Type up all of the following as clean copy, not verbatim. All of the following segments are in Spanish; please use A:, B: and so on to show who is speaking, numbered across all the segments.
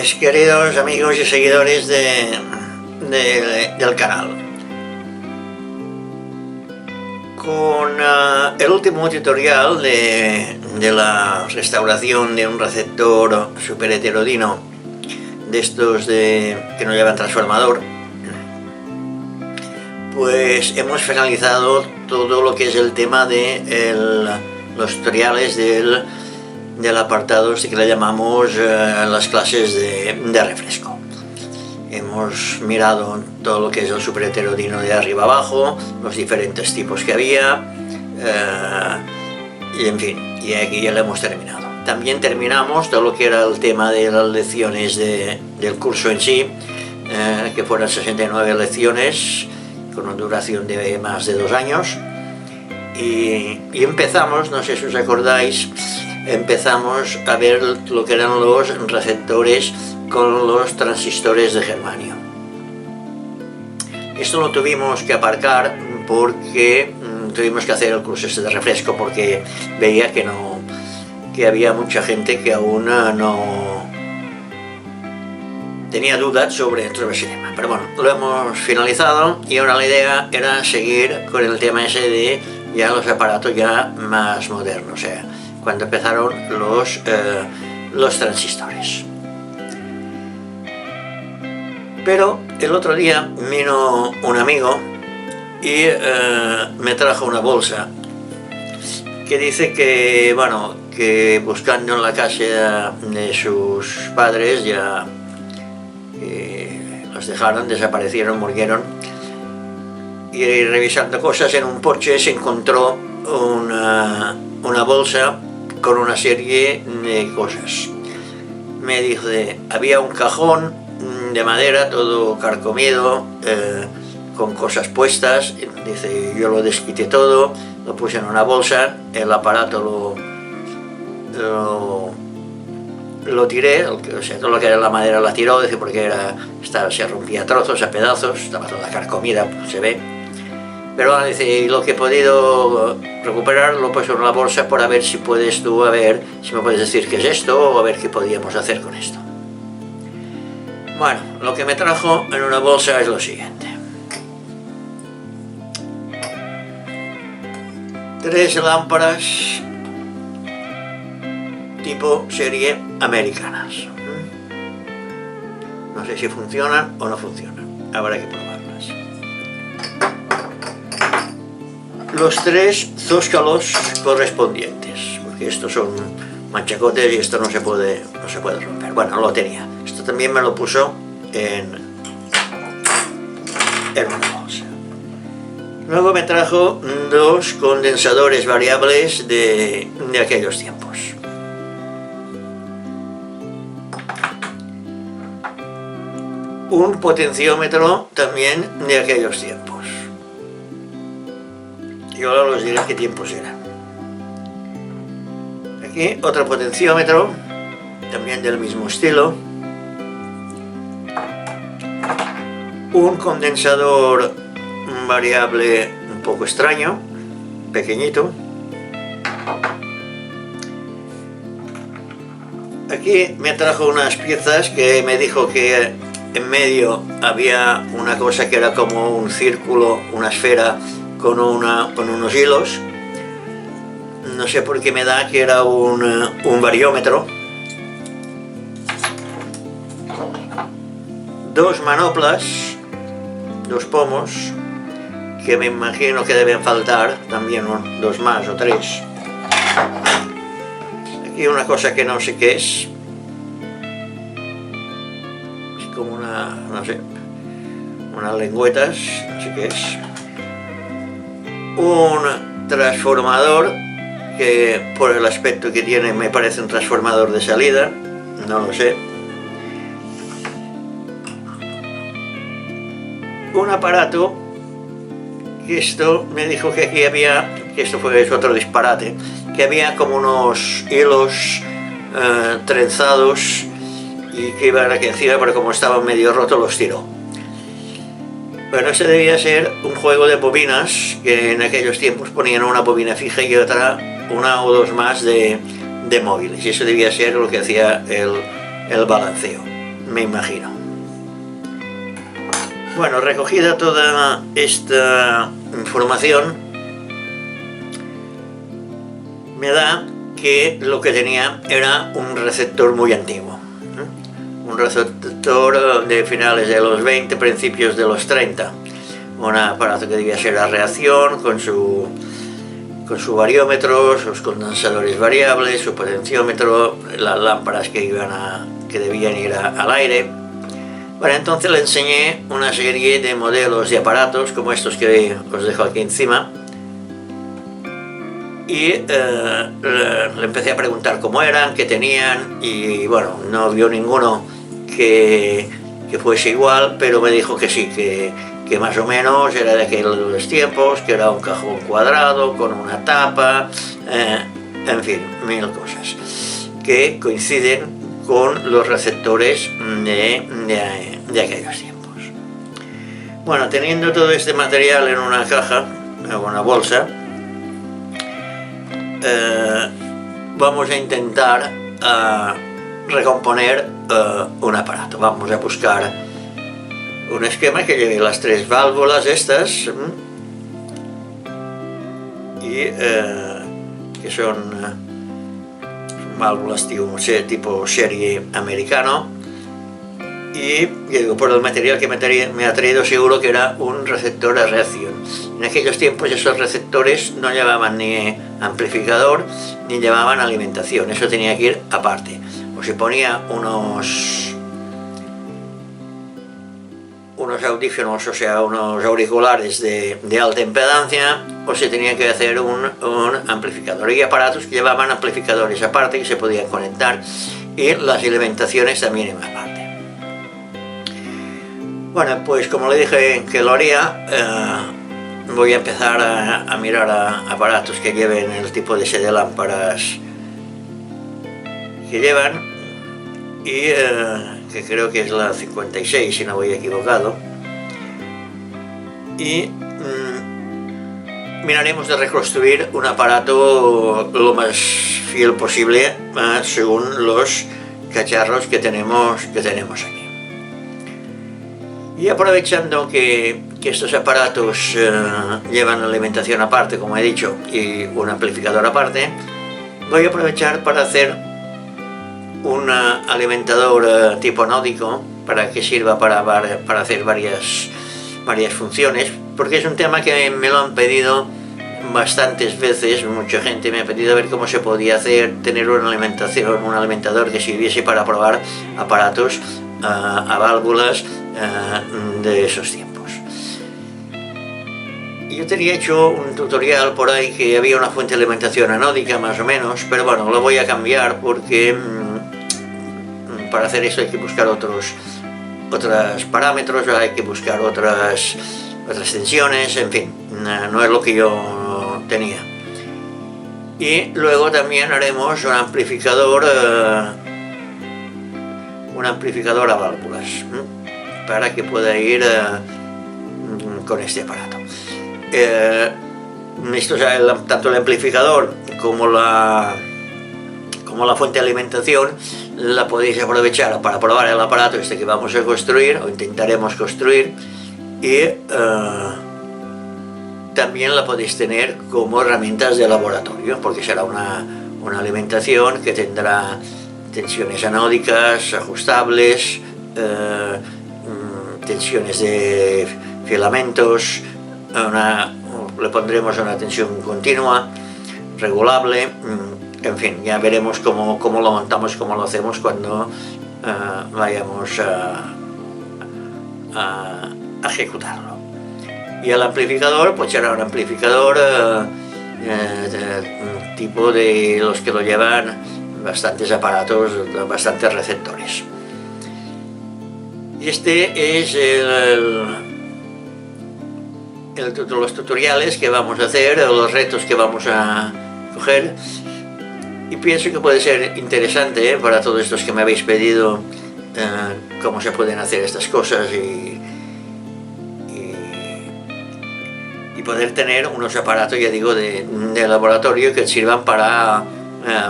A: Pues queridos amigos y seguidores del canal, con el último tutorial de la restauración de un receptor super heterodino de estos que no llevan transformador, pues hemos finalizado todo lo que es el tema de los tutoriales del apartado que le llamamos las clases de refresco. Hemos mirado todo lo que es el super heterodino de arriba abajo, los diferentes tipos que había, y en fin, y aquí ya lo hemos terminado. También terminamos todo lo que era el tema de las lecciones del curso en sí, que fueron 69 lecciones con una duración de más de 2 años, y empezamos, no sé si os acordáis, empezamos a ver lo que eran los receptores con los transistores de germanio. Esto lo tuvimos que aparcar porque tuvimos que hacer el curso de refresco, porque veía que había mucha gente que aún no tenía dudas sobre ese tema. Pero bueno, lo hemos finalizado y ahora la idea era seguir con el tema ese de ya los aparatos ya más modernos, o sea, cuando empezaron los transistores. Pero el otro día vino un amigo y me trajo una bolsa que dice que, bueno, que buscando en la casa de sus padres ya los dejaron, desaparecieron, murieron, y revisando cosas en un porche se encontró una bolsa con una serie de cosas. Me dijo había un cajón de madera todo carcomido, con cosas puestas. Dice, yo lo desquité todo, lo puse en una bolsa, el aparato lo tiré, o sea, todo lo que era la madera la tiró, dice, porque se rompía a trozos, a pedazos, estaba toda carcomida, se ve. Pero ahora dice, lo que he podido recuperar lo he puesto en la bolsa por a ver si puedes tú, a ver si me puedes decir qué es esto o a ver qué podíamos hacer con esto. Bueno, lo que me trajo en una bolsa es lo siguiente. 3 lámparas tipo serie americanas. No sé si funcionan o no funcionan, habrá que probarlas. Los 3 zóscalos correspondientes, porque estos son manchacotes y esto no se puede romper. Bueno, lo tenía. Esto también me lo puso en una bolsa. Luego me trajo 2 condensadores variables de aquellos tiempos. Un potenciómetro también de aquellos tiempos. Y ahora os diré qué tiempos eran. Aquí otro potenciómetro, también del mismo estilo. Un condensador variable un poco extraño, pequeñito. Aquí me trajo unas piezas que me dijo que en medio había una cosa que era como un círculo, una esfera con unos hilos. No sé por qué me da que era un bariómetro. 2 manoplas, 2 pomos, que me imagino que deben faltar, también 2 más o 3. Aquí una cosa que no sé qué es. Es como no sé, unas lengüetas, no sé qué es. Un transformador que por el aspecto que tiene me parece un transformador de salida, no lo sé. Un aparato que esto me dijo que aquí había, que esto es otro disparate, que había como unos hilos trenzados y que iban aquí encima, pero como estaban medio rotos los tiró. Bueno, ese debía ser un juego de bobinas, que en aquellos tiempos ponían una bobina fija y otra, 1 o 2 más de móviles, y eso debía ser lo que hacía el balanceo. me imagino. Bueno, recogida toda esta información, me da que lo que tenía era un receptor muy antiguo, un receptor de finales de los 20, principios de los 30, un aparato que debía ser a reacción con su variómetro, sus condensadores variables, su potenciómetro, las lámparas que debían ir al aire. Bueno, entonces le enseñé una serie de modelos de aparatos como estos que os dejo aquí encima, y le empecé a preguntar cómo eran, qué tenían, y bueno, no vio ninguno que fuese igual, pero me dijo que sí, que más o menos era de aquellos tiempos, que era un cajón cuadrado con una tapa, en fin, mil cosas que coinciden con los receptores de aquellos tiempos. Bueno, teniendo todo este material en una caja, en una bolsa, vamos a intentar recomponer un aparato. Vamos a buscar un esquema que lleve las 3 válvulas estas, y que son válvulas tipo serie americano, y digo, por el material que me ha traído, seguro que era un receptor a reacción. En aquellos tiempos esos receptores no llevaban ni amplificador ni llevaban alimentación, eso tenía que ir aparte, o se ponía unos audífonos, o sea, unos auriculares de alta impedancia, o se tenía que hacer un amplificador. Y aparatos que llevaban amplificadores aparte que se podían conectar, y las alimentaciones también en aparte. Bueno, pues como le dije que lo haría, voy a empezar a mirar aparatos que lleven el tipo de serie de lámparas que llevan, y que creo que es la 56, si no voy equivocado, y miraremos de reconstruir un aparato lo más fiel posible según los cacharros que tenemos aquí. Y aprovechando que estos aparatos llevan alimentación aparte, como he dicho, y un amplificador aparte, voy a aprovechar para hacer un alimentador tipo anódico, para que sirva para hacer varias funciones, porque es un tema que me lo han pedido bastantes veces. Mucha gente me ha pedido ver cómo se podía tener un alimentador que sirviese para probar aparatos a válvulas de esos tiempos. Yo tenía hecho un tutorial por ahí que había una fuente de alimentación anódica más o menos, pero bueno, lo voy a cambiar porque para hacer eso hay que buscar otros parámetros, hay que buscar otras tensiones, en fin, no es lo que yo tenía. Y luego también haremos un amplificador a válvulas, para que pueda ir con este aparato. Tanto el amplificador como la fuente de alimentación la podéis aprovechar para probar el aparato este que vamos a construir, o intentaremos construir, y también la podéis tener como herramientas de laboratorio, porque será una alimentación que tendrá tensiones anódicas ajustables, tensiones de filamentos, le pondremos una tensión continua, regulable. En fin, ya veremos cómo lo montamos, cómo lo hacemos cuando vayamos a ejecutarlo. Y el amplificador, pues será un amplificador tipo de los que lo llevan bastantes aparatos, bastantes receptores. Y este es los tutoriales que vamos a hacer, los retos que vamos a coger. Y pienso que puede ser interesante para todos estos que me habéis pedido cómo se pueden hacer estas cosas, y poder tener unos aparatos, ya digo, de laboratorio que sirvan para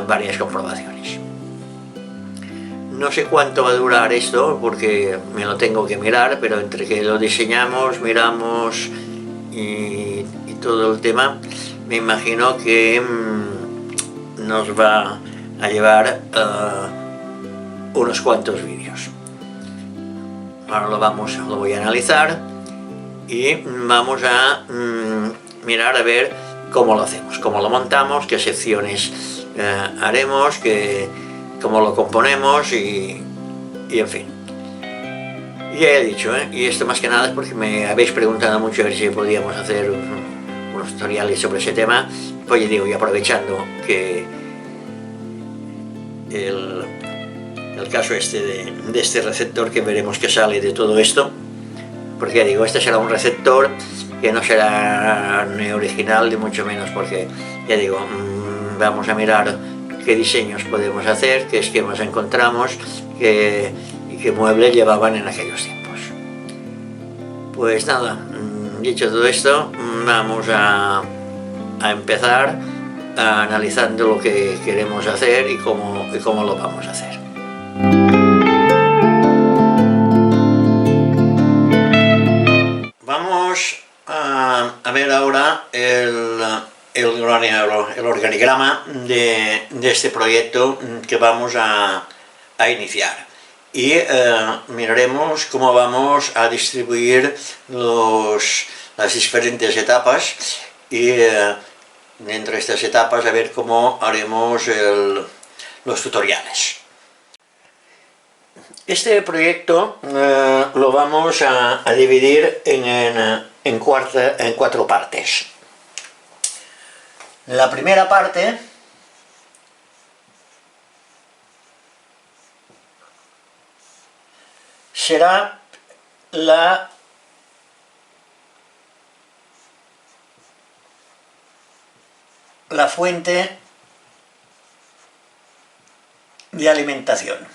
A: varias comprobaciones. No sé cuánto va a durar esto, porque me lo tengo que mirar, pero entre que lo diseñamos, miramos y todo el tema, me imagino que nos va a llevar unos cuantos vídeos. Ahora lo voy a analizar y vamos a mirar a ver cómo lo hacemos, cómo lo montamos, qué secciones haremos, cómo lo componemos y en fin. Ya he dicho, y esto más que nada es porque me habéis preguntado mucho a ver si podíamos hacer unos tutoriales sobre ese tema. Pues ya digo, y aprovechando que el caso este de este receptor, que veremos que sale de todo esto, porque ya digo, este será un receptor que no será ni original ni mucho menos, porque ya digo, vamos a mirar qué diseños podemos hacer, qué esquemas encontramos y qué muebles llevaban en aquellos tiempos. Pues nada, dicho todo esto, vamos a empezar analizando lo que queremos hacer y cómo lo vamos a hacer. Vamos a ver ahora el organigrama de este proyecto que vamos a iniciar. Y miraremos cómo vamos a distribuir las diferentes etapas y dentro de estas etapas a ver cómo haremos los tutoriales. Este proyecto lo vamos a dividir en 4 partes. La primera parte será la fuente de alimentación.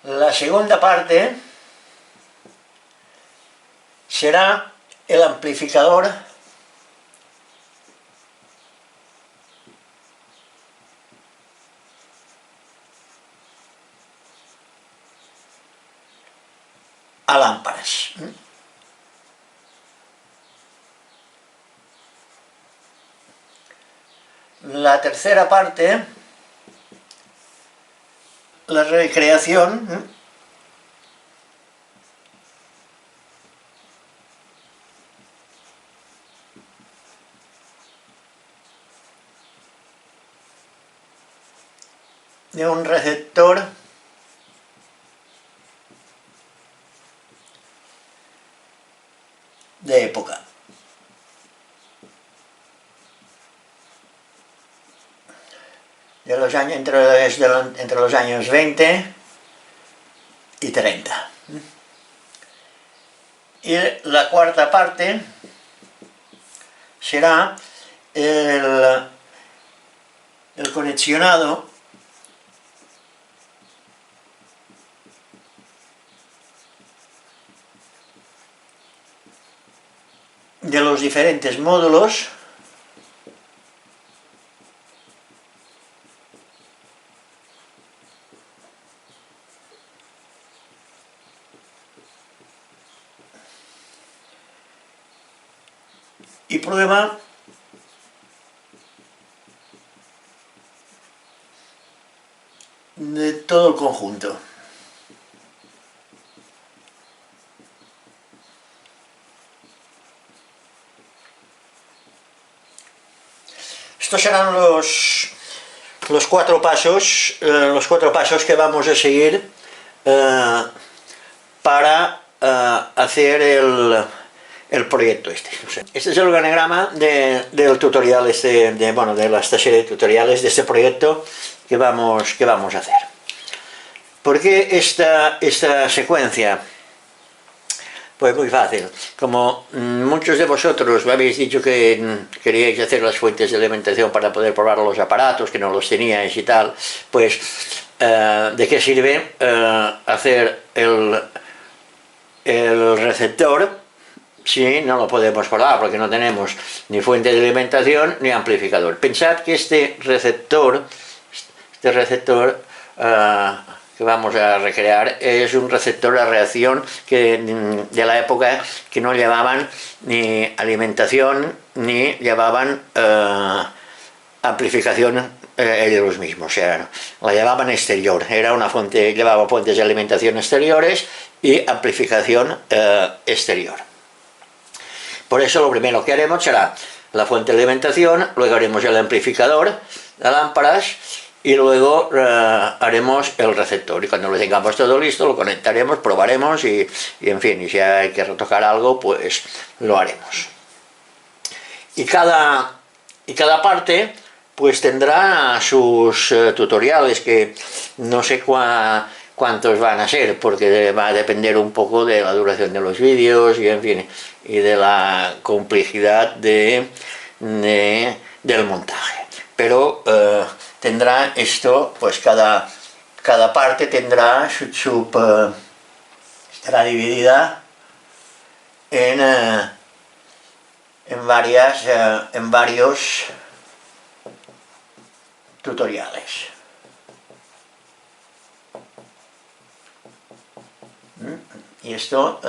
A: La segunda parte será el amplificador a lámparas. La tercera parte, la recreación de un receptor de época. De los años, entre los años 20 y 30. Y la cuarta parte será el conexionado de los diferentes módulos y prueba de todo el conjunto. Estos serán los 4 pasos, que vamos a seguir para hacer el proyecto este. Este es el organigrama del tutorial de esta serie de tutoriales de este proyecto que vamos a hacer. ¿Por qué esta secuencia? Pues muy fácil. Como muchos de vosotros me habéis dicho que queríais hacer las fuentes de alimentación para poder probar los aparatos, que no los teníais y tal, pues ¿de qué sirve hacer el receptor Sí, no lo podemos probar porque no tenemos ni fuente de alimentación ni amplificador. Pensad que este receptor que vamos a recrear es un receptor de reacción de la época que no llevaban ni alimentación ni llevaban amplificación ellos mismos, o sea, la llevaban exterior, era una fuente, llevaba fuentes de alimentación exteriores y amplificación exterior. Por eso lo primero que haremos será la fuente de alimentación, luego haremos el amplificador de lámparas y luego haremos el receptor. Y cuando lo tengamos todo listo, lo conectaremos, probaremos y en fin, y si hay que retocar algo, pues lo haremos. Y cada parte pues tendrá sus tutoriales, que no sé cuántos van a ser, porque va a depender un poco de la duración de los vídeos y en fin, y de la complejidad del montaje. Pero tendrá esto, pues cada parte tendrá estará dividida en varios tutoriales. Y esto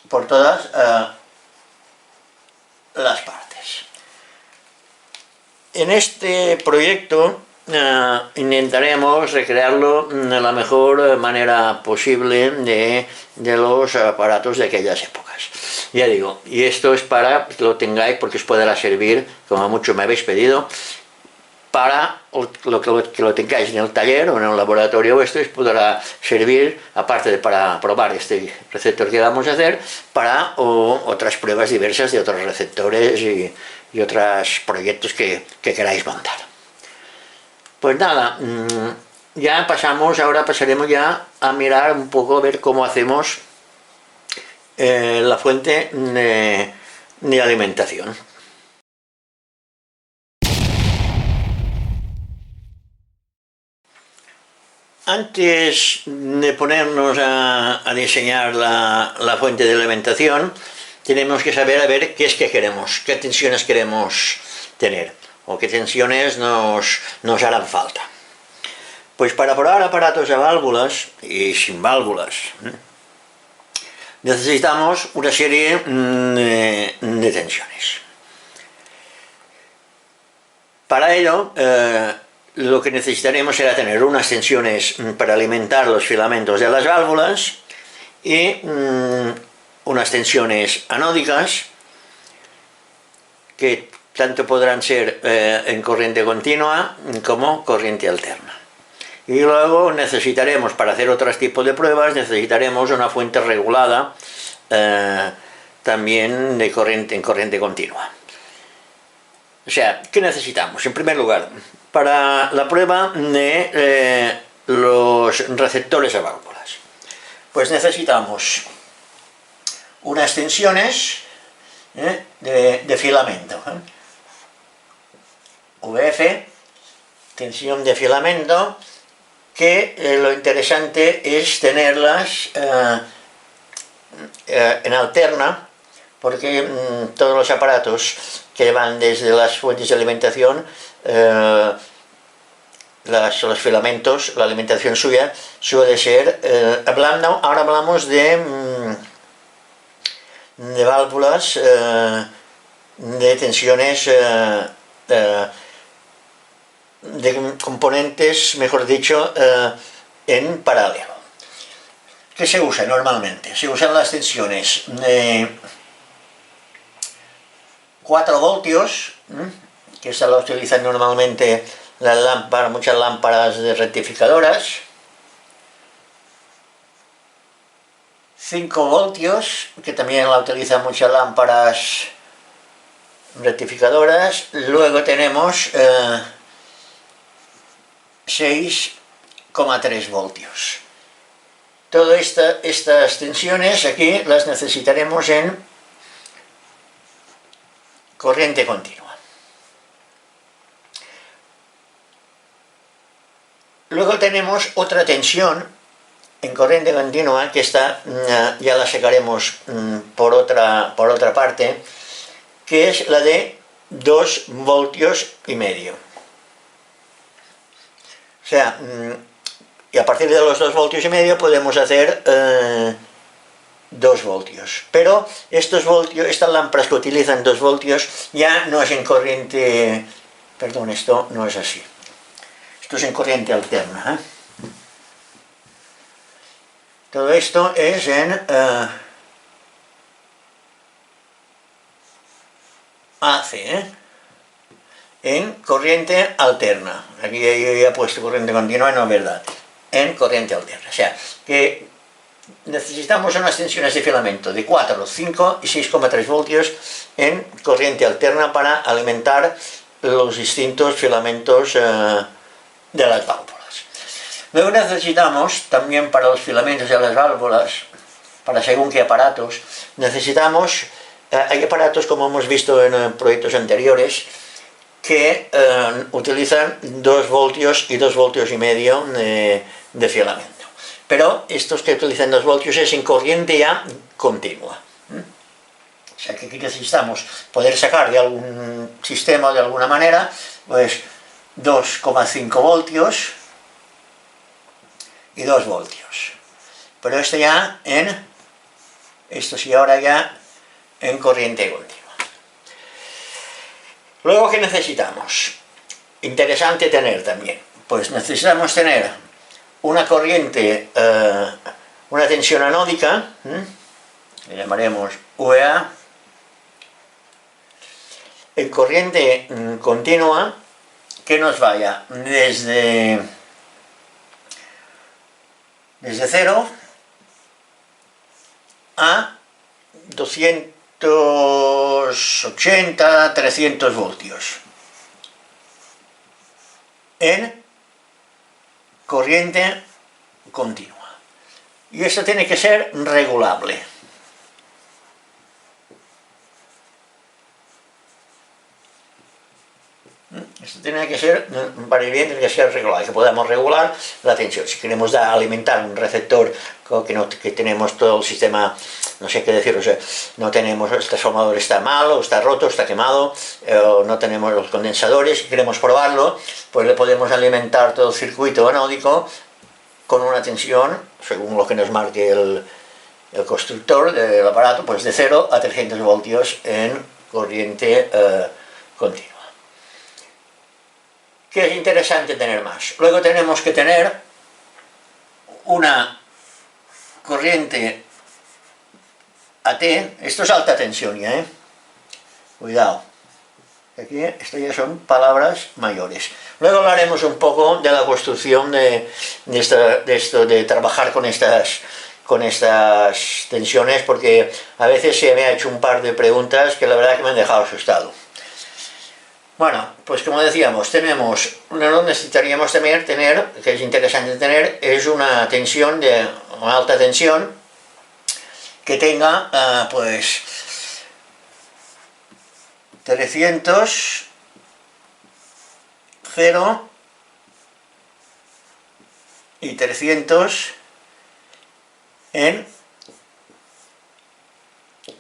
A: por todas las partes. En este proyecto intentaremos recrearlo de la mejor manera posible de los aparatos de aquellas épocas. Ya digo, y esto es para que lo tengáis porque os podrá servir, como mucho me habéis pedido, para que lo tengáis en el taller o en el laboratorio vuestro, os podrá servir, aparte de para probar este receptor que vamos a hacer, para otras pruebas diversas de otros receptores y otros proyectos que queráis montar. Pues nada, ya ahora pasaremos ya a mirar un poco, a ver cómo hacemos la fuente de alimentación. Antes de ponernos a diseñar la fuente de alimentación, tenemos que saber a ver qué es que queremos, qué tensiones queremos tener o qué tensiones nos harán falta. Pues para probar aparatos a válvulas y sin válvulas, necesitamos una serie de tensiones. Para ello, lo que necesitaremos será tener unas tensiones para alimentar los filamentos de las válvulas y unas tensiones anódicas que tanto podrán ser en corriente continua como corriente alterna. Y luego necesitaremos, para hacer otros tipos de pruebas, necesitaremos una fuente regulada también en corriente continua. O sea, ¿qué necesitamos? En primer lugar, para la prueba de los receptores a válvulas, pues necesitamos unas tensiones de filamento. VF, tensión de filamento, que lo interesante es tenerlas en alterna, porque todos los aparatos que van desde las fuentes de alimentación, los filamentos, la alimentación suya suele ser, ahora hablamos de válvulas de tensiones de componentes, mejor dicho, en paralelo. ¿Qué se usa normalmente? Se usan las tensiones de 4 voltios, que esta la utilizan normalmente muchas lámparas de rectificadoras. 5 voltios, que también la utilizan muchas lámparas rectificadoras. Luego tenemos 6,3 voltios. Todas estas tensiones aquí las necesitaremos en corriente continua. Luego tenemos otra tensión en corriente continua, que esta ya la sacaremos por otra parte, que es la de 2,5 voltios. O sea, y a partir de los 2,5 voltios podemos hacer 2 voltios. Pero estos voltios, estas lámparas que utilizan 2 voltios ya no es en corriente, perdón, esto no es así. Esto es en corriente alterna. Todo esto es en AC, en corriente alterna. Aquí yo he puesto corriente continua, no es verdad. En corriente alterna. O sea, que necesitamos unas tensiones de filamento de 4, 5 y 6,3 voltios en corriente alterna para alimentar los distintos filamentos de las válvulas. Luego necesitamos también para los filamentos de las válvulas, para según qué aparatos, necesitamos, hay aparatos como hemos visto en proyectos anteriores, que utilizan 2 voltios y 2,5 voltios de filamento. Pero estos que utilizan 2 voltios es en corriente ya continua. O sea que aquí necesitamos poder sacar de algún sistema, de alguna manera, pues 2,5 voltios y 2 voltios. Pero esto ya esto sí ahora ya en corriente continua. Luego, ¿qué necesitamos? Interesante tener también. Pues necesitamos tener una corriente, una tensión anódica, le llamaremos UEA, en corriente continua, que nos vaya desde 0 a 280, 300 voltios en corriente continua. Y esto tiene que ser regulable. Esto tiene que ser, para ir bien, tiene que ser regular, que podamos regular la tensión. Si queremos alimentar un receptor que tenemos todo el sistema, no sé qué decir, o sea, no tenemos, este transformador está mal, o está roto, está quemado, o no tenemos los condensadores, si queremos probarlo, pues le podemos alimentar todo el circuito anódico con una tensión, según lo que nos marque el constructor del aparato, pues de 0 a 300 voltios en corriente continua. Que es interesante tener más. Luego tenemos que tener una corriente AT, esto es alta tensión ya, cuidado, aquí esto ya son palabras mayores. Luego hablaremos un poco de la construcción de trabajar con estas tensiones, porque a veces se me ha hecho un par de preguntas que la verdad que me han dejado asustado. Bueno, pues como decíamos, necesitaríamos también tener, que es interesante tener, es una tensión una alta tensión que tenga, pues, 300, 0 y 300 en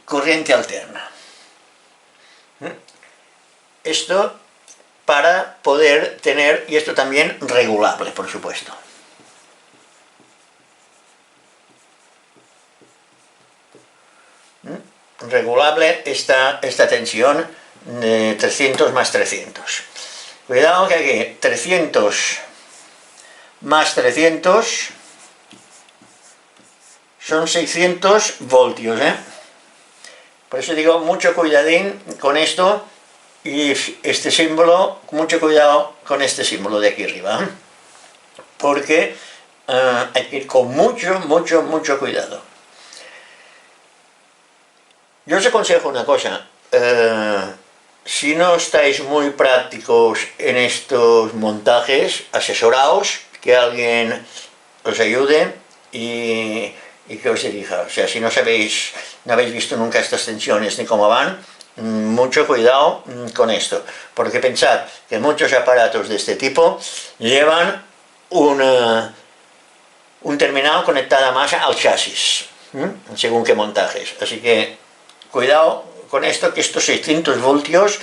A: corriente alterna. Esto para poder tener, y esto también regulable, por supuesto. Regulable esta tensión de 300 más 300. Cuidado que aquí 300 más 300 son 600 voltios, Por eso digo, mucho cuidadín con esto. Y este símbolo, mucho cuidado con este símbolo de aquí arriba, porque hay que ir con mucho cuidado. Yo os aconsejo una cosa, si no estáis muy prácticos en estos montajes, asesoraos, que alguien os ayude y que os dirija. O sea, si no habéis visto nunca estas tensiones ni cómo van, mucho cuidado con esto, porque pensad que muchos aparatos de este tipo llevan un terminal conectada más al chasis, según qué montajes. Así que cuidado con esto, que estos 600 voltios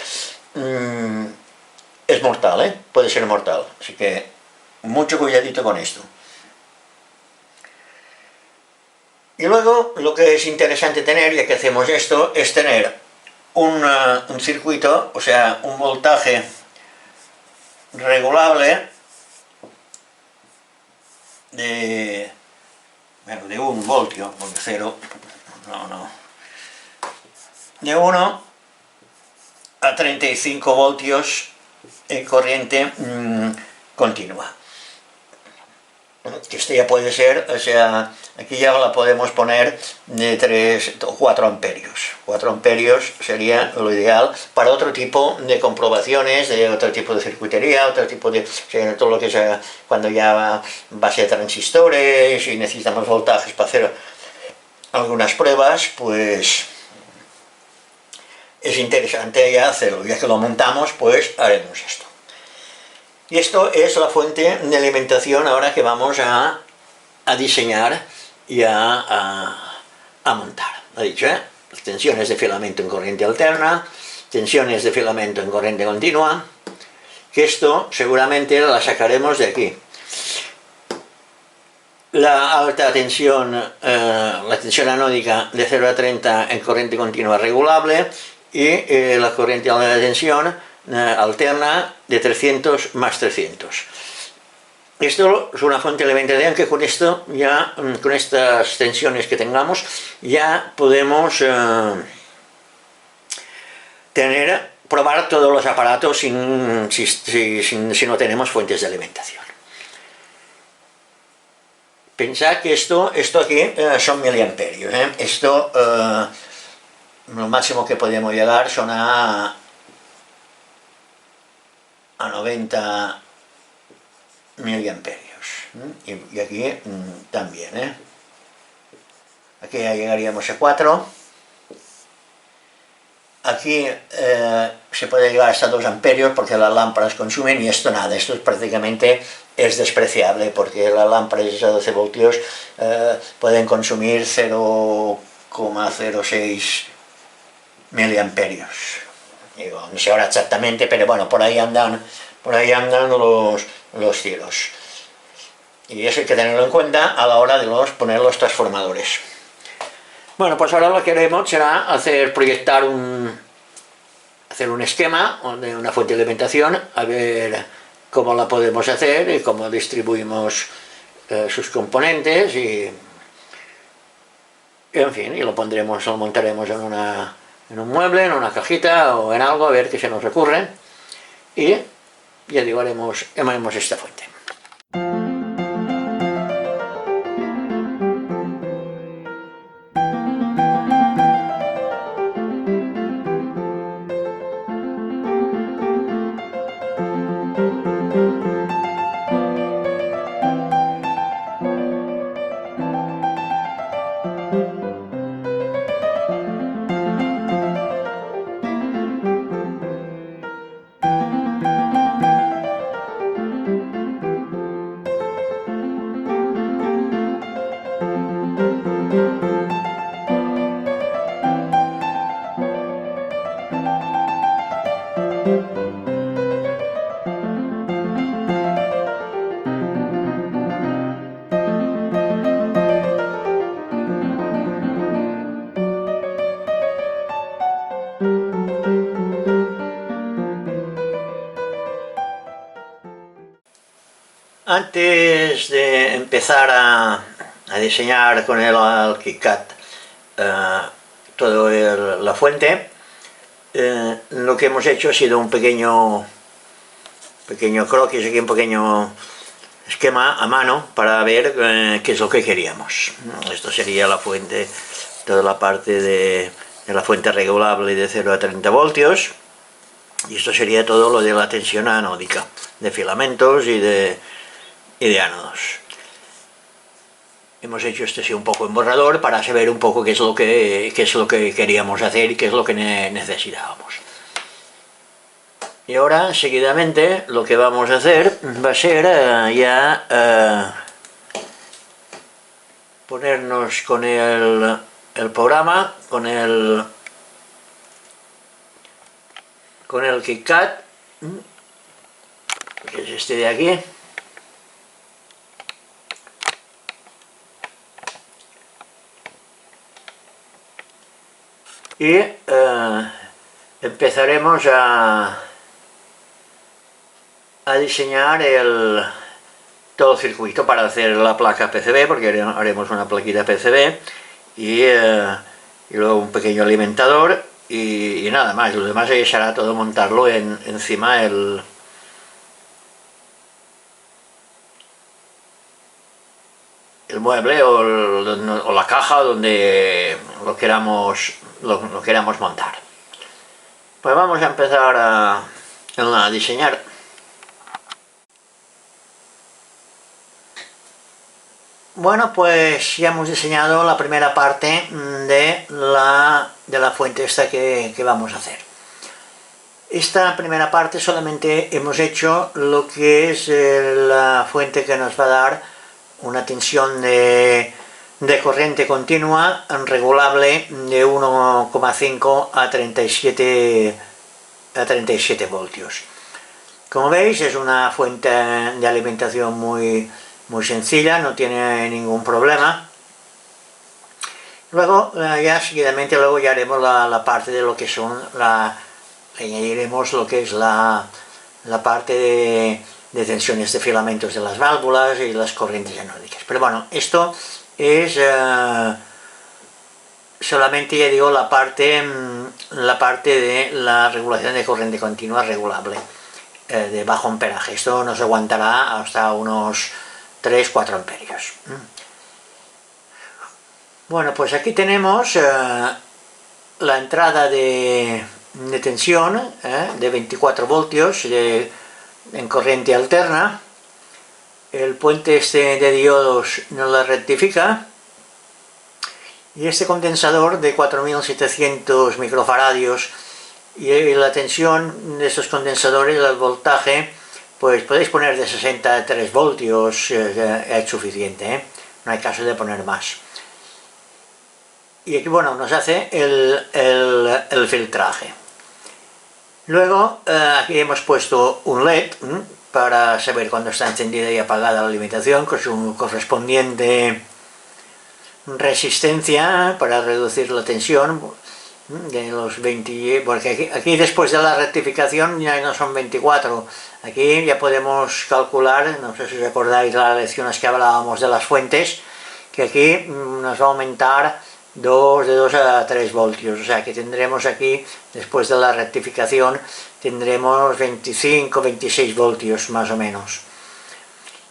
A: es mortal, puede ser mortal. Así que mucho cuidadito con esto. Y luego lo que es interesante tener, ya que hacemos esto, es tener un circuito, o sea, un voltaje regulable de 1 voltio, porque 0, de 1 a 35 voltios en corriente continua. Que este ya puede ser, o sea, aquí ya la podemos poner de 3 o 4 amperios. 4 amperios sería lo ideal para otro tipo de comprobaciones, de otro tipo de circuitería, otro tipo de, o sea, todo lo que sea, cuando ya va base de transistores y necesitamos voltajes para hacer algunas pruebas, pues es interesante ya hacerlo. Ya que lo montamos, pues haremos esto. Y esto es la fuente de alimentación ahora que vamos a diseñar y a montar. Lo he dicho, tensiones de filamento en corriente alterna, tensiones de filamento en corriente continua, que esto seguramente la sacaremos de aquí. La alta tensión, la tensión anódica de 0 a 30 en corriente continua regulable y la corriente de tensión alterna de 300 más 300. Esto es una fuente de alimentación que con esto ya, con estas tensiones que tengamos, ya podemos probar todos los aparatos si no tenemos fuentes de alimentación. Pensad que esto aquí son miliamperios. Esto, lo máximo que podemos llegar son a 90 miliamperios. Y aquí también. Aquí ya llegaríamos a 4. Aquí se puede llegar hasta 2 amperios porque las lámparas consumen, y esto nada, esto prácticamente es despreciable porque las lámparas a 12 voltios pueden consumir 0,06 miliamperios. Digo, no sé ahora exactamente, pero bueno, por ahí andan los tiros. Y eso hay que tenerlo en cuenta a la hora de poner los transformadores. Bueno, pues ahora lo que haremos será proyectar hacer un esquema de una fuente de alimentación, a ver cómo la podemos hacer y cómo distribuimos sus componentes y en fin, y lo montaremos en un mueble, en una cajita o en algo, a ver qué se nos ocurre, y ya digo, haremos esta fuente. Antes de empezar a diseñar con el KiCad toda la fuente, lo que hemos hecho ha sido un pequeño croquis, aquí un pequeño esquema a mano para ver qué es lo que queríamos. Esto sería la fuente, toda la parte de la fuente regulable de 0 a 30 voltios, y esto sería todo lo de la tensión anódica, de filamentos y de ánodos. Hemos hecho este sí un poco en borrador para saber un poco qué es lo que queríamos hacer y qué es lo que necesitábamos. Y ahora, seguidamente, lo que vamos a hacer va a ser ponernos con el programa, con el KitKat, que es este de aquí. Y empezaremos a diseñar todo el circuito para hacer la placa PCB, porque haremos una plaquita PCB y luego un pequeño alimentador y nada más. Lo demás será todo montarlo encima el mueble o la caja donde lo queramos montar. Pues vamos a empezar a diseñar. Bueno, pues ya hemos diseñado la primera parte de la fuente esta que vamos a hacer. Esta primera parte solamente hemos hecho lo que es la fuente que nos va a dar una tensión de corriente continua regulable de 1,5 a 37 voltios. Como veis, es una fuente de alimentación muy sencilla, no tiene ningún problema. Luego ya seguidamente ya haremos la parte de lo que son añadiremos lo que es la parte de tensiones de filamentos de las válvulas y las corrientes anódicas. Pero bueno, esto es solamente, ya digo, la parte de la regulación de corriente continua regulable de bajo amperaje. Esto nos aguantará hasta unos 3-4 amperios. Bueno, pues aquí tenemos la entrada de tensión de 24 voltios en corriente alterna. El puente este de diodos nos la rectifica, y este condensador de 4700 microfaradios, y la tensión de estos condensadores, el voltaje, pues podéis poner de 63 voltios, es suficiente, no hay caso de poner más. Y aquí, bueno, nos hace el filtraje. Luego aquí hemos puesto un LED para saber cuándo está encendida y apagada la alimentación, con su correspondiente resistencia para reducir la tensión de los 20, porque aquí después de la rectificación ya no son 24, aquí ya podemos calcular, no sé si os acordáis las lecciones que hablábamos de las fuentes, que aquí nos va a aumentar de 2 a 3 voltios, o sea que tendremos aquí, después de la rectificación, tendremos 25-26 voltios más o menos.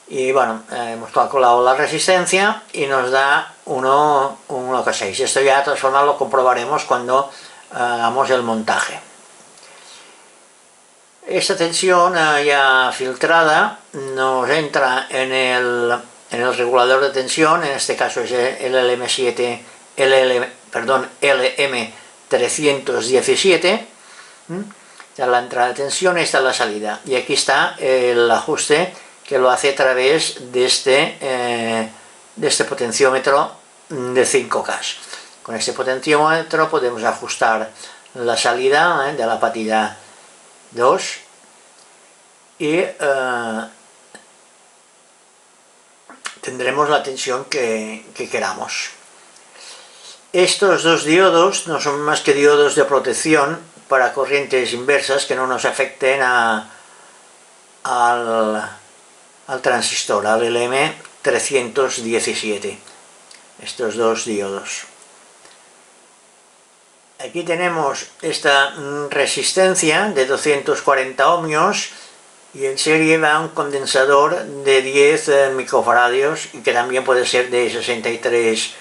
A: Y bueno, hemos calculado la resistencia y nos da 1,6. Esto ya de todas formas lo comprobaremos cuando hagamos el montaje. Esta tensión ya filtrada nos entra en el regulador de tensión, en este caso es el LM317, ya la entrada de tensión, esta es la salida, y aquí está el ajuste que lo hace a través de este potenciómetro de 5K. Con este potenciómetro podemos ajustar la salida de la patilla 2 y tendremos la tensión que queramos. Estos dos diodos no son más que diodos de protección para corrientes inversas que no nos afecten al transistor, al LM317, estos dos diodos. Aquí tenemos esta resistencia de 240 ohmios y en serie va un condensador de 10 microfaradios y que también puede ser de 63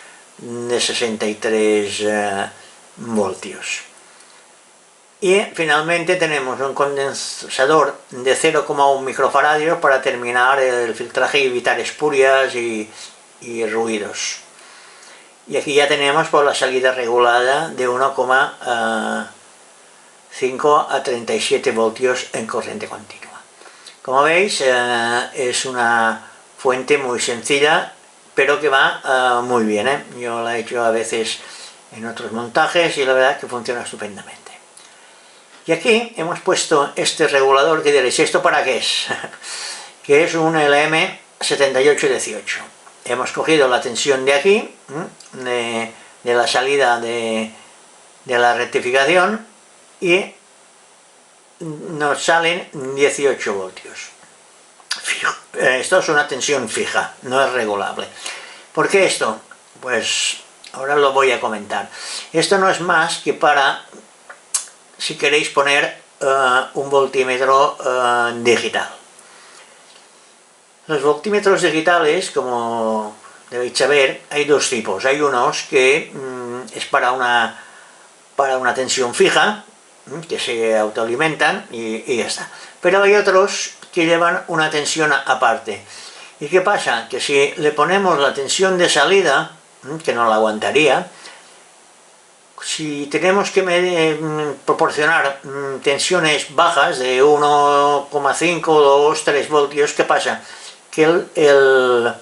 A: voltios. Y finalmente tenemos un condensador de 0,1 microfaradios para terminar el filtraje y evitar espurias y ruidos. Y aquí ya tenemos por la salida regulada de 1,5 a 37 voltios en corriente continua. Como veis, es una fuente muy sencilla, pero que va muy bien, ¿eh? Yo la he hecho a veces en otros montajes y la verdad que funciona estupendamente. Y aquí hemos puesto este regulador que diréis, ¿esto para qué es? Que es un LM7818. Hemos cogido la tensión de aquí, de la salida de la rectificación, y nos salen 18 voltios. Esto es una tensión fija, no es regulable. ¿Por qué esto? Pues ahora lo voy a comentar. Esto no es más que para, si queréis poner un voltímetro digital. Los voltímetros digitales, como debéis saber, hay dos tipos. Hay unos que es para una tensión fija, que se autoalimentan y ya está. Pero hay otros que llevan una tensión aparte. ¿Y qué pasa? Que si le ponemos la tensión de salida, que no la aguantaría, si tenemos que proporcionar tensiones bajas de 1,5, 2, 3 voltios, ¿qué pasa? Que el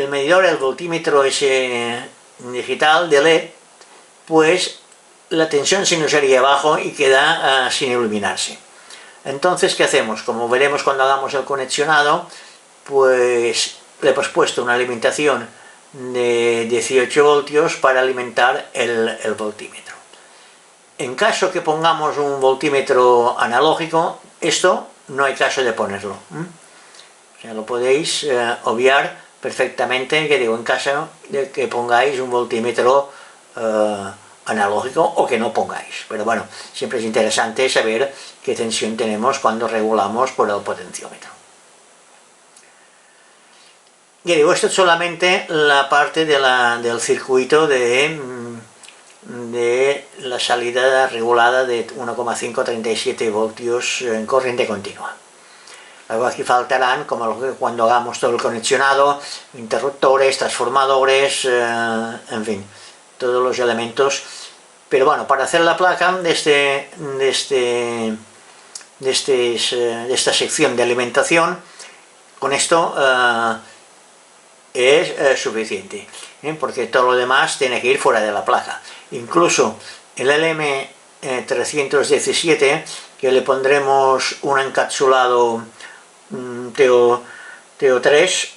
A: medidor, el voltímetro ese digital de LED, pues la tensión se nos iría abajo y queda sin iluminarse. Entonces, ¿qué hacemos? Como veremos cuando hagamos el conexionado, pues le hemos puesto una alimentación de 18 voltios para alimentar el voltímetro. En caso que pongamos un voltímetro analógico, esto no hay caso de ponerlo. O sea, lo podéis obviar perfectamente, que digo, en caso de que pongáis un voltímetro analógico o que no pongáis. Pero bueno, siempre es interesante saber qué tensión tenemos cuando regulamos por el potenciómetro. Ya digo, esto es solamente la parte del circuito de la salida regulada de 1,537 voltios en corriente continua. Luego aquí faltarán, como cuando hagamos todo el conexionado, interruptores, transformadores, en fin, todos los elementos. Pero bueno, para hacer la placa de esta sección de alimentación, con esto es suficiente, porque todo lo demás tiene que ir fuera de la placa. Incluso el LM317, que le pondremos un encapsulado TO3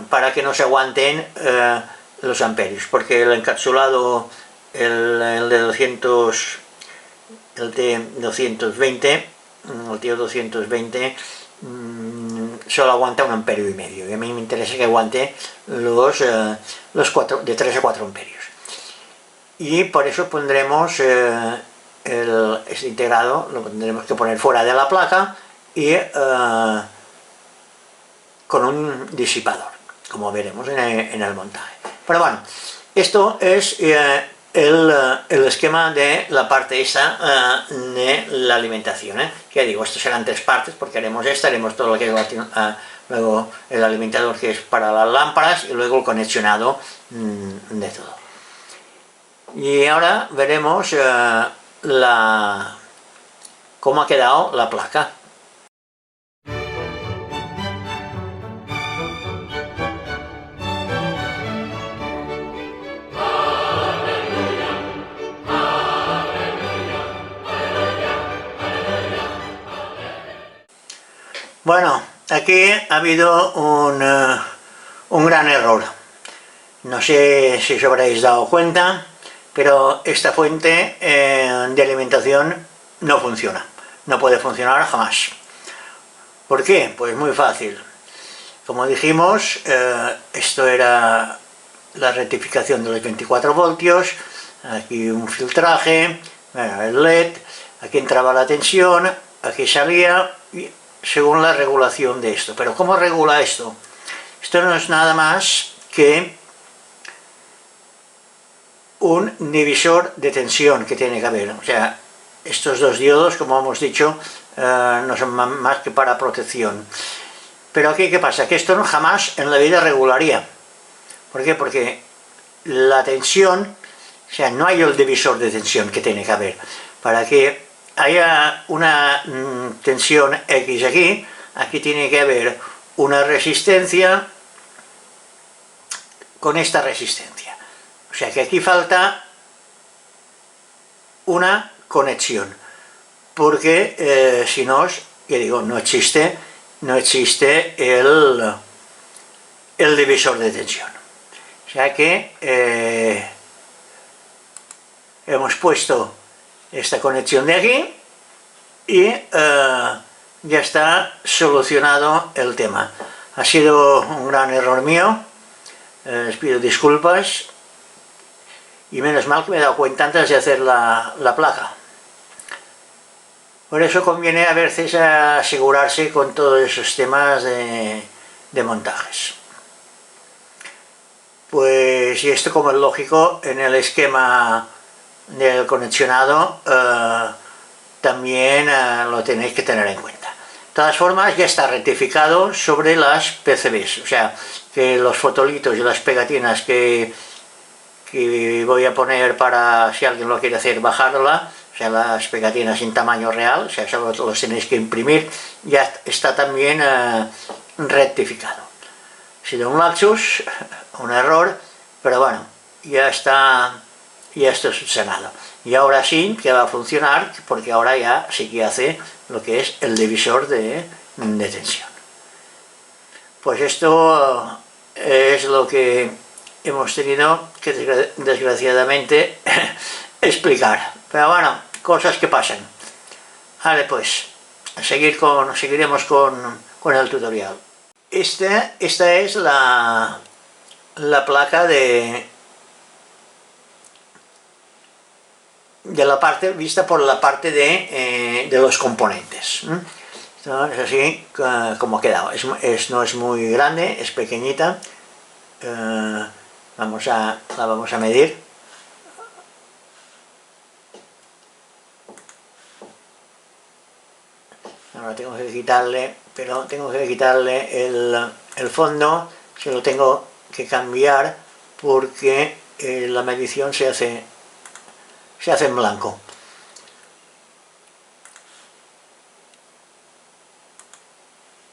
A: para que no se aguanten los amperios, porque el encapsulado, el de 200, el T220, el TO220, solo aguanta 1,5 amperio, y a mí me interesa que aguante los 4, de 3 a 4 amperios. Y por eso pondremos este integrado, lo tendremos que poner fuera de la placa y con un disipador, como veremos en el montaje. Pero bueno, esto es el esquema de la parte esta de la alimentación, que digo, esto serán 3 partes, porque haremos esta, haremos todo lo que luego el alimentador, que es para las lámparas, y luego el conexionado de todo. Y ahora veremos cómo ha quedado la placa. Bueno, aquí ha habido un gran error. No sé si os habréis dado cuenta, pero esta fuente de alimentación no funciona. No puede funcionar jamás. ¿Por qué? Pues muy fácil. Como dijimos, esto era la rectificación de los 24 voltios, aquí un filtraje, el LED, aquí entraba la tensión, aquí salía, según la regulación de esto. Pero ¿cómo regula esto? Esto no es nada más que un divisor de tensión que tiene que haber. O sea, estos dos diodos, como hemos dicho, no son más que para protección. Pero aquí, ¿qué pasa? Que esto jamás en la vida regularía. ¿Por qué? Porque la tensión, o sea, no hay el divisor de tensión que tiene que haber. Para que haya una tensión X aquí tiene que haber una resistencia con esta resistencia. O sea que aquí falta una conexión, porque si no, ya digo, no existe el divisor de tensión. O sea que hemos puesto esta conexión de aquí y ya está solucionado el tema. Ha sido un gran error mío, les pido disculpas, y menos mal que me he dado cuenta antes de hacer la placa. Por eso conviene a veces asegurarse con todos esos temas de montajes. Pues, y esto, como es lógico, en el esquema del conexionado también lo tenéis que tener en cuenta. De todas formas, ya está rectificado sobre las PCBs, o sea que los fotolitos y las pegatinas que voy a poner para, si alguien lo quiere hacer, bajarla, o sea, las pegatinas en tamaño real, o sea, solo los tenéis que imprimir, ya está también rectificado. Ha sido un lapsus, un error, pero bueno, ya está subsanado. Y ahora sí que va a funcionar, porque ahora ya sí que hace lo que es el divisor de tensión. Pues esto es lo que hemos tenido que, desgraciadamente, explicar. Pero bueno, cosas que pasan. Vale, pues, seguiremos con el tutorial. Esta es la placa de la parte, vista por la parte de los componentes. Esto es así como ha quedado. No es muy grande, es pequeñita. La vamos a medir. Ahora tengo que quitarle, el fondo, se lo tengo que cambiar porque la medición se hace en blanco.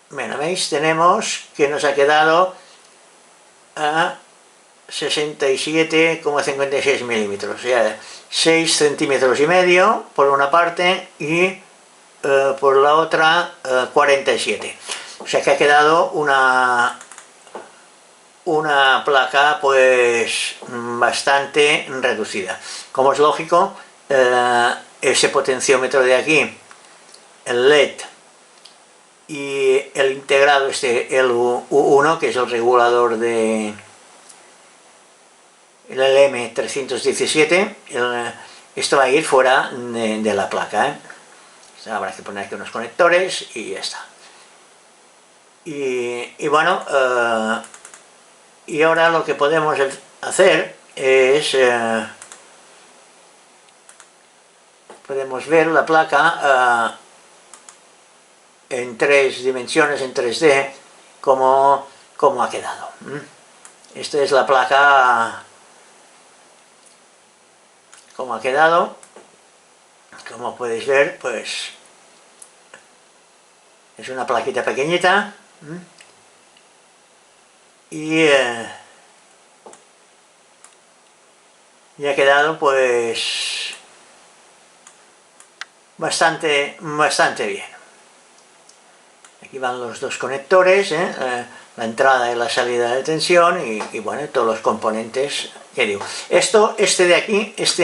A: Bueno, ¿veis? Tenemos que nos ha quedado a 67,56 milímetros, o sea, 6 centímetros y medio por una parte y por la otra 47. O sea que ha quedado una placa pues bastante reducida. Como es lógico, ese potenciómetro de aquí, el LED y el integrado, el U1, que es el regulador de el LM317, esto va a ir fuera de la placa, habrá que poner aquí unos conectores y ya está. Y bueno, y ahora lo que podemos hacer es podemos ver la placa en 3 dimensiones, en 3D, cómo ha quedado. Esta es la placa, cómo ha quedado. Como podéis ver, pues es una plaquita pequeñita y ha quedado pues bastante bien. Aquí van los dos conectores, la entrada y la salida de tensión y bueno, todos los componentes que digo. Este de aquí, que es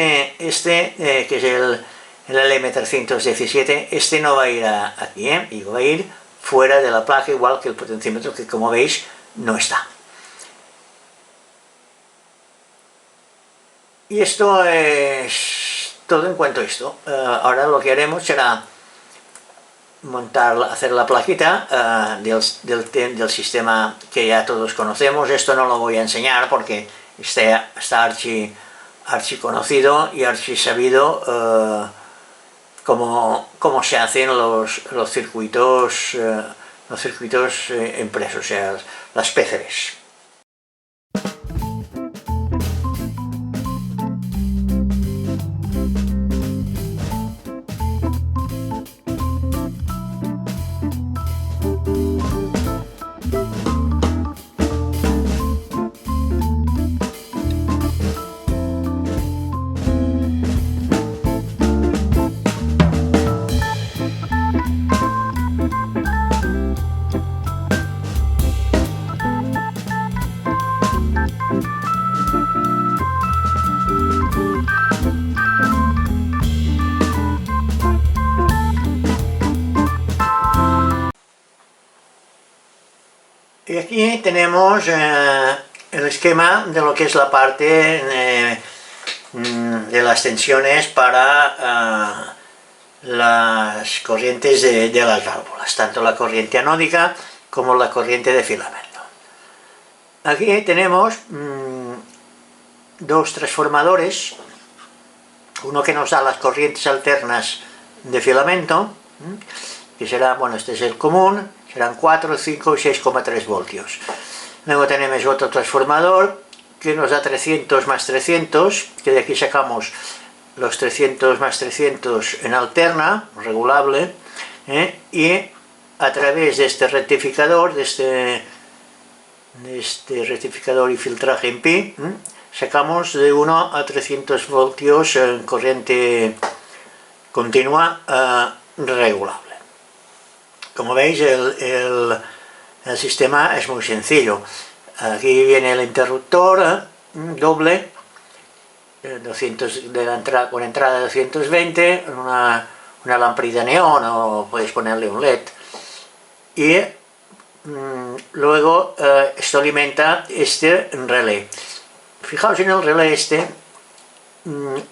A: el LM317, este no va a ir aquí, y va a ir fuera de la placa, igual que el potenciómetro, que como veis no está. Y esto es todo en cuanto a esto. Ahora lo que haremos será hacer la plaquita del sistema que ya todos conocemos. Esto no lo voy a enseñar porque está archi conocido y archi sabido cómo se hacen los circuitos impresos, o sea, las PCBs. Y aquí tenemos el esquema de lo que es la parte de las tensiones para las corrientes de las válvulas, tanto la corriente anódica como la corriente de filamento. Aquí tenemos dos transformadores, uno que nos da las corrientes alternas de filamento, que será, bueno, este es el común, serán 4, 5 y 6,3 voltios. Luego tenemos otro transformador que nos da 300 más 300, que de aquí sacamos los 300 más 300 en alterna, regulable, y a través de este rectificador, de este rectificador y filtraje en pi, sacamos de 1 a 300 voltios en corriente continua regulable. Como veis, el sistema es muy sencillo. Aquí viene el interruptor doble, 200 con entrada de 220, una lamparilla neón o podéis ponerle un LED. Y luego esto alimenta este relé. Fijaos en el relé este,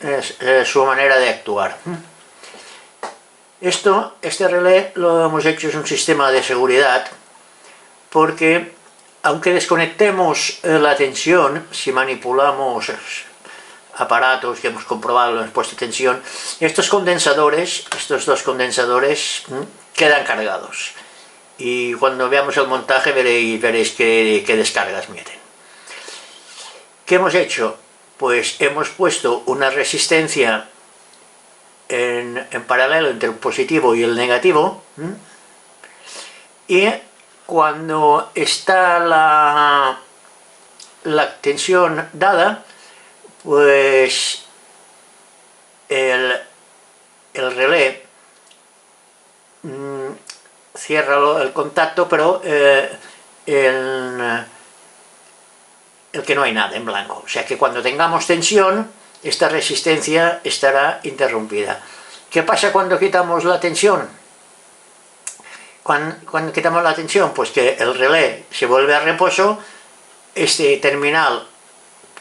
A: es su manera de actuar. Este relé lo hemos hecho, es un sistema de seguridad, porque aunque desconectemos la tensión, si manipulamos aparatos que hemos comprobado, hemos puesto tensión, estos dos condensadores quedan cargados. Y cuando veamos el montaje veréis qué descargas meten. ¿Qué hemos hecho? Pues hemos puesto una resistencia en paralelo entre el positivo y el negativo, y cuando está la tensión dada, pues el relé cierra el contacto, pero el que no hay nada en blanco. O sea que cuando tengamos tensión, esta resistencia estará interrumpida. ¿Qué pasa cuando quitamos la tensión? Cuando quitamos la tensión, pues que el relé se vuelve a reposo, este terminal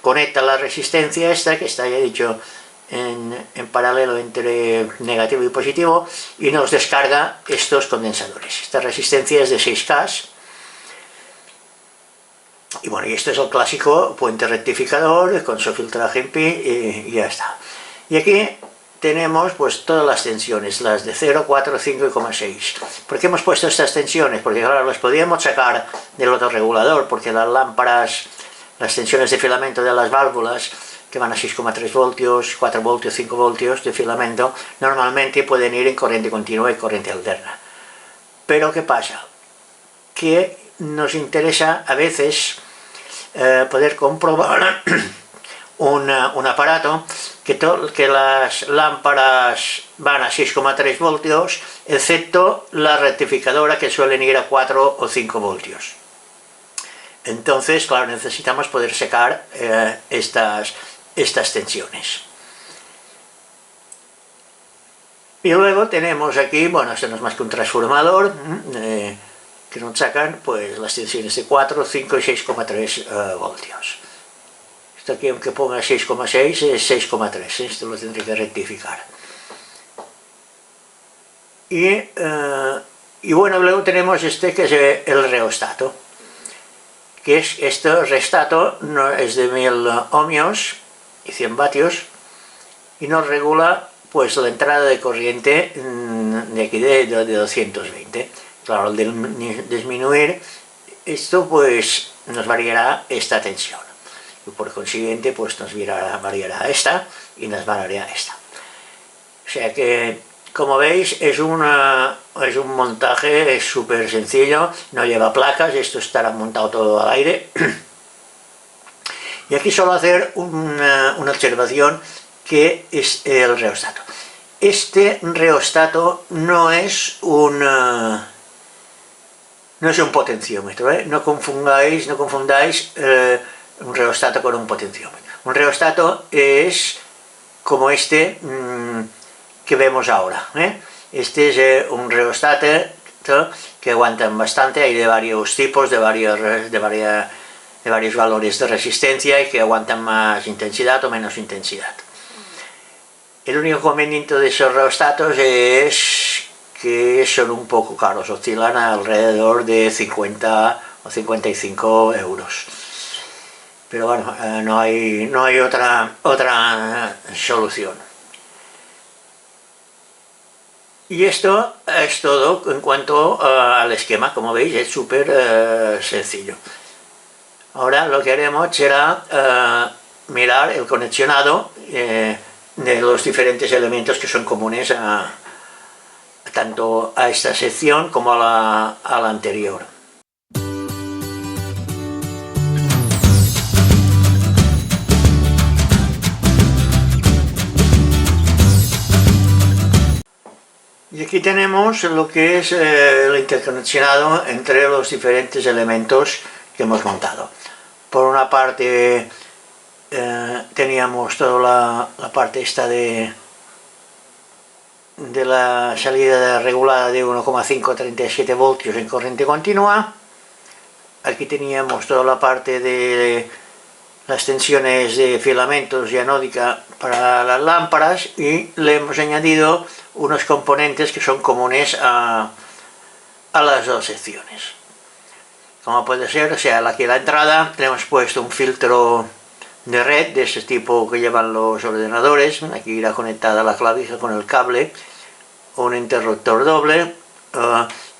A: conecta la resistencia esta, que está ya dicho en paralelo entre negativo y positivo, y nos descarga estos condensadores. Esta resistencia es de 6K. Y bueno, y esto es el clásico puente rectificador con su filtraje en pi y ya está. Y aquí tenemos pues todas las tensiones, las de 0, 4, 5 y 6. ¿Por qué hemos puesto estas tensiones? Porque claro, las podíamos sacar del otro regulador, porque las lámparas, las tensiones de filamento de las válvulas, que van a 6,3 voltios, 4 voltios, 5 voltios de filamento, normalmente pueden ir en corriente continua y corriente alterna. Pero ¿qué pasa? Que nos interesa a veces poder comprobar un aparato que las lámparas van a 6,3 voltios, excepto la rectificadora, que suelen ir a 4 o 5 voltios. Entonces, claro, necesitamos poder sacar estas tensiones. Y luego tenemos aquí, bueno, esto no es más que un transformador, que nos sacan pues las tensiones de 4, 5 y 6,3 voltios. Esto aquí, aunque ponga 6,6, es 6,3, esto lo tendré que rectificar. Y bueno, luego tenemos este que es el reostato, que es este reostato, es de 1000 ohmios y 100 vatios, y nos regula pues la entrada de corriente de aquí de 220. Claro, al disminuir esto, pues nos variará esta tensión. Y por consiguiente, pues nos variará esta y nos variará esta. O sea que, como veis, es un montaje súper sencillo, no lleva placas, esto estará montado todo al aire. Y aquí solo hacer una observación, que es el reostato. Este reostato no es un potenciómetro, no confundáis un reostato con un potenciómetro. Un reostato es como este que vemos ahora. Este es un reostato que aguantan bastante, hay de varios tipos, de varios valores de resistencia y que aguantan más intensidad o menos intensidad. El único inconveniente de esos reostatos es que son un poco caros, oscilan alrededor de 50 o 55 euros. Pero bueno, no hay otra solución. Y esto es todo en cuanto al esquema. Como veis, es súper sencillo. Ahora lo que haremos será mirar el conexionado de los diferentes elementos que son comunes tanto a esta sección como a la anterior. Y aquí tenemos lo que es el interconexionado entre los diferentes elementos que hemos montado. Por una parte teníamos toda la parte esta de la salida regulada de 1,5 a 37 voltios en corriente continua. Aquí teníamos toda la parte de las tensiones de filamentos y anódica para las lámparas, y le hemos añadido unos componentes que son comunes a las dos secciones. Como puede ser, o sea, aquí a la entrada le hemos puesto un filtro de red de ese tipo que llevan los ordenadores. Aquí irá conectada la clavija con el cable, un interruptor doble.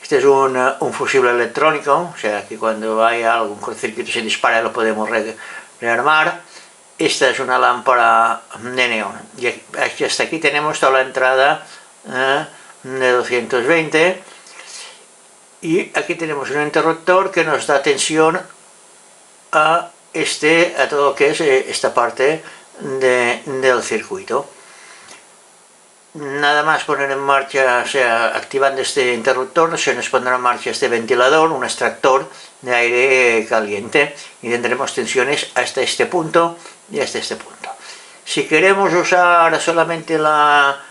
A: Este es un fusible electrónico, o sea que cuando hay algún cortocircuito se dispara y lo podemos rearmar. Esta es una lámpara de neón, y hasta aquí tenemos toda la entrada de 220, y aquí tenemos un interruptor que nos da tensión a todo lo que es esta parte del circuito. Nada más poner en marcha, o sea, activando este interruptor, se nos pondrá en marcha este ventilador, un extractor de aire caliente, y tendremos tensiones hasta este punto y hasta este punto. Si queremos usar solamente la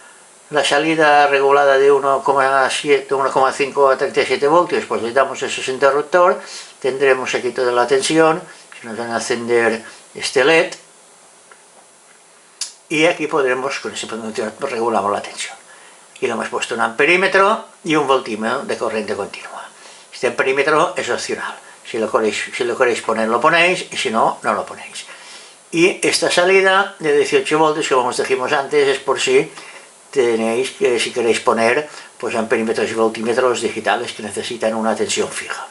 A: salida regulada de 1,5 a 37 voltios, pues le damos esos interruptor, tendremos aquí toda la tensión, se nos van a encender este LED, y aquí podremos, con ese potenciómetro, regulamos la tensión. Aquí le hemos puesto un amperímetro y un voltímetro de corriente continua. Este amperímetro es opcional, si lo queréis poner lo ponéis, y si no, no lo ponéis. Y esta salida de 18 voltios, como os dijimos antes, es por si si queréis poner pues amperímetros y voltímetros digitales que necesitan una tensión fija.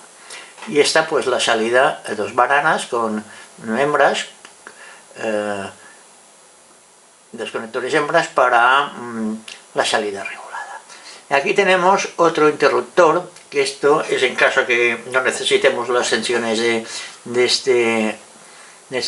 A: Y esta pues la salida de dos bananas con hembras, dos conectores hembras para la salida regulada. Aquí tenemos otro interruptor, que esto es en caso que no necesitemos las tensiones de este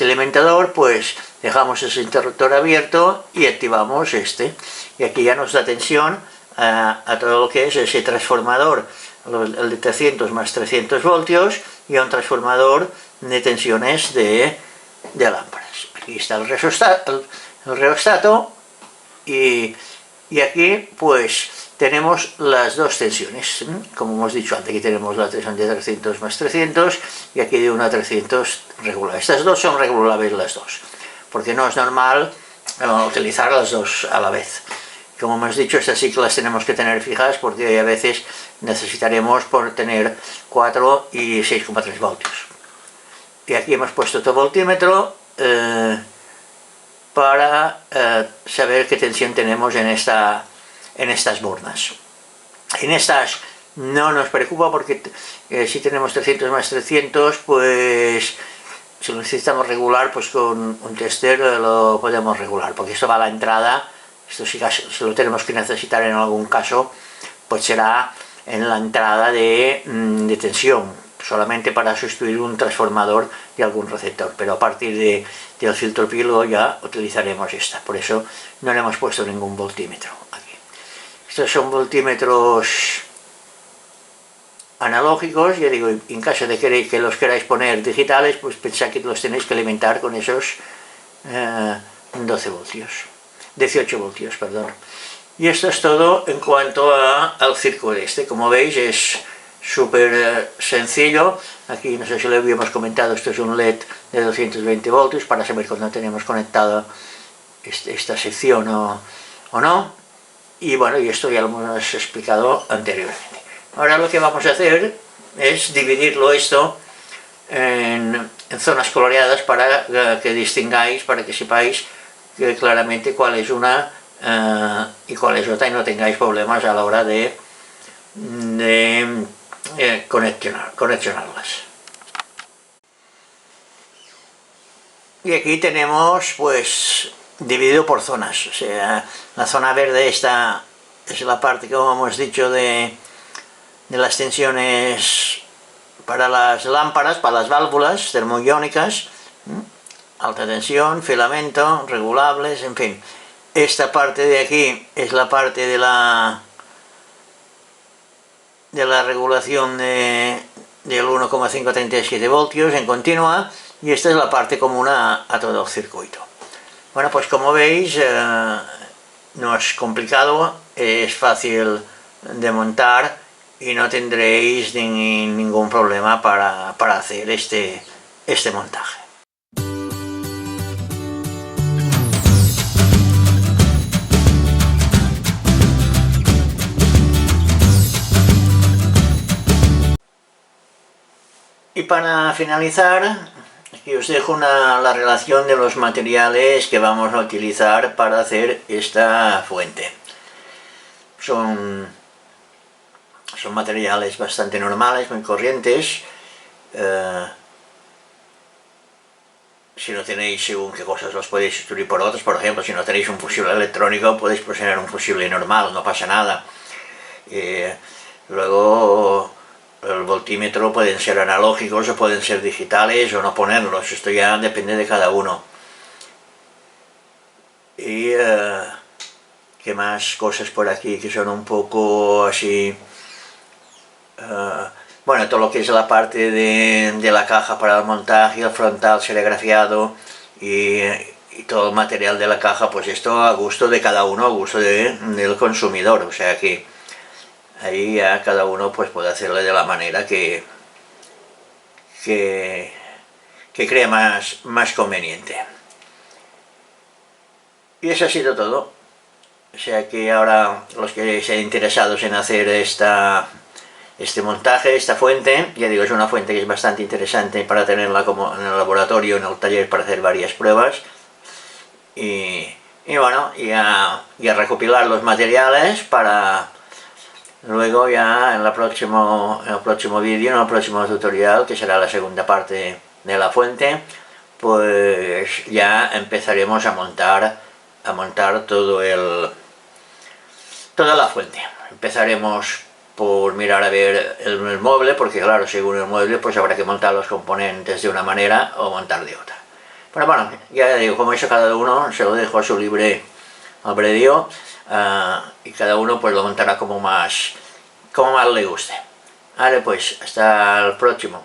A: alimentador, pues dejamos ese interruptor abierto y activamos este, y aquí ya nos da tensión a todo lo que es ese transformador, el de 300 más 300 voltios, y a un transformador de tensiones de lámparas. Aquí está el reostato, y aquí pues tenemos las dos tensiones, como hemos dicho antes. Aquí tenemos la tensión de 300 más 300, y aquí de 1 a 300 regular. Estas dos son regulables las dos, porque no es normal utilizar las dos a la vez. Como hemos dicho, estas sí que las tenemos que tener fijas, porque a veces necesitaremos tener 4 y 6,3 voltios. Y aquí hemos puesto otro voltímetro para saber qué tensión tenemos en estas bornas. En estas no nos preocupa, porque si tenemos 300 más 300, pues si lo necesitamos regular, pues con un tester lo podemos regular, porque esto va a la entrada. Esto si lo tenemos que necesitar en algún caso, pues será en la entrada de tensión, solamente para sustituir un transformador de algún receptor, pero a partir del filtro pilo ya utilizaremos esta. Por eso no le hemos puesto ningún voltímetro aquí. Estos son voltímetros analógicos, ya digo, en caso de que los queráis poner digitales, pues pensad que los tenéis que alimentar con esos 18 voltios, perdón. Y esto es todo en cuanto al circo este. Como veis es súper sencillo. Aquí no sé si lo habíamos comentado, esto es un LED de 220 voltios para saber cuando tenemos conectada esta sección o no. Y bueno, y esto ya lo hemos explicado anteriormente. Ahora lo que vamos a hacer es dividirlo esto en zonas coloreadas para que distingáis, para que sepáis claramente cuál es una y cuál es otra y no tengáis problemas a la hora de conexionarlas. Y aquí tenemos pues dividido por zonas, o sea, la zona verde esta es la parte, como hemos dicho, de las tensiones para las lámparas, para las válvulas termoiónicas, alta tensión, filamento, regulables, en fin. Esta parte de aquí es la parte de la regulación del 1,537 voltios en continua, y esta es la parte común a todo el circuito. Bueno, pues como veis, no es complicado, es fácil de montar y no tendréis ningún problema para hacer este montaje. Y para finalizar, aquí os dejo la relación de los materiales que vamos a utilizar para hacer esta fuente. Son materiales bastante normales, muy corrientes. Si no tenéis según qué cosas, los podéis sustituir por otros. Por ejemplo, si no tenéis un fusible electrónico, podéis poner un fusible normal, no pasa nada. Luego, el voltímetro pueden ser analógicos o pueden ser digitales o no ponerlos, esto ya depende de cada uno. Y qué más cosas por aquí que son un poco así, bueno, todo lo que es la parte de la caja para el montaje, el frontal serigrafiado y todo el material de la caja, pues esto a gusto de cada uno, a gusto del consumidor, o sea que ahí ya cada uno pues puede hacerle de la manera que crea más conveniente. Y eso ha sido todo. O sea que ahora los que estén interesados en hacer este montaje, esta fuente, ya digo, es una fuente que es bastante interesante para tenerla como en el laboratorio, en el taller, para hacer varias pruebas. Y bueno, y a recopilar los materiales para luego ya en el próximo vídeo, en el próximo tutorial, que será la segunda parte de la fuente, pues ya empezaremos a montar toda la fuente. Empezaremos por mirar a ver el mueble, porque claro, según el mueble pues habrá que montar los componentes de una manera o montar de otra. Pero bueno, ya digo, como eso cada uno se lo dejo a su libre albedrío, y cada uno pues lo montará como más le guste. Vale, pues hasta el próximo.